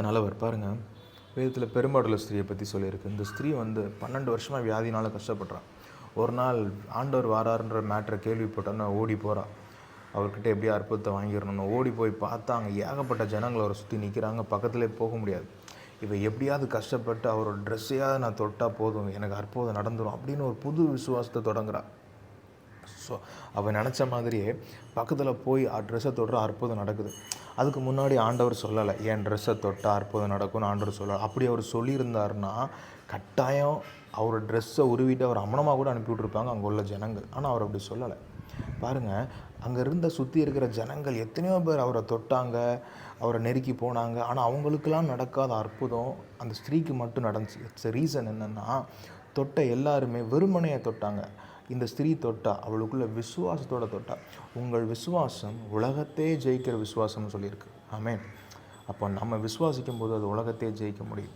நல்லவர் பாருங்கள். வேதத்தில் பெரும்பாடுள்ள ஸ்திரியை பற்றி சொல்லியிருக்கு. இந்த ஸ்திரீ 12 வருஷமாக வியாதினால் கஷ்டப்படுறான். ஒரு நாள் ஆண்டவர் வாராருன்ற மேட்ரை கேள்விப்பட்டோன்னா ஓடி போகிறா. அவர்கிட்ட எப்படியா அற்புதத்தை வாங்கிடணும்னு ஓடி போய் பார்த்தா அங்கே ஏகப்பட்ட ஜனங்கள் அவரை சுற்றி நிற்கிறாங்க. பக்கத்துலேயே போக முடியாது. இவன் எப்படியாவது கஷ்டப்பட்டு அவரோட ட்ரெஸ்ஸையாவது நான் தொட்டால் போதும், எனக்கு அற்புதம் நடந்துடும் அப்படின்னு ஒரு புது விசுவாசத்தை தொடங்குறான். ஸோ அவன் நினச்ச மாதிரியே பக்கத்தில் போய் ட்ரெஸ்ஸை தொடுற அற்புதம் நடக்குது. அதுக்கு முன்னாடி ஆண்டவர் சொல்லலை, என் ட்ரெஸ்ஸை தொட்டால் அற்புதம் நடக்கும்னு ஆண்டவர் சொல்லலை. அப்படி அவர் சொல்லியிருந்தாருன்னா கட்டாயம் அவரோட ட்ரெஸ்ஸை உருவிட்டு அவர் அமனமாக கூட அனுப்பி விட்ருப்பாங்க அங்கே உள்ள ஜனங்கள். ஆனால் அவர் அப்படி சொல்லலை. பாருங்கள், அங்கே இருந்த சுற்றி இருக்கிற ஜனங்கள் எத்தனையோ பேர் அவரை தொட்டாங்க, அவரை நெருக்கி போனாங்க. ஆனால் அவங்களுக்கெல்லாம் நடக்காத அற்புதம் அந்த ஸ்திரீக்கு மட்டும் நடந்துச்சு. இட்ஸ் ரீசன் என்னென்னா, தொட்ட எல்லாருமே வெறுமனையை தொட்டாங்க. இந்த ஸ்திரீ தொட்டா அவளுக்குள்ள விசுவாசத்தோடு தொட்டா. உங்கள் விசுவாசம் உலகத்தையே ஜெயிக்கிற விசுவாசம்னு சொல்லியிருக்கு. ஆமென். அப்போ நம்ம விசுவாசிக்கும் போது அது உலகத்தையே ஜெயிக்க முடியும்.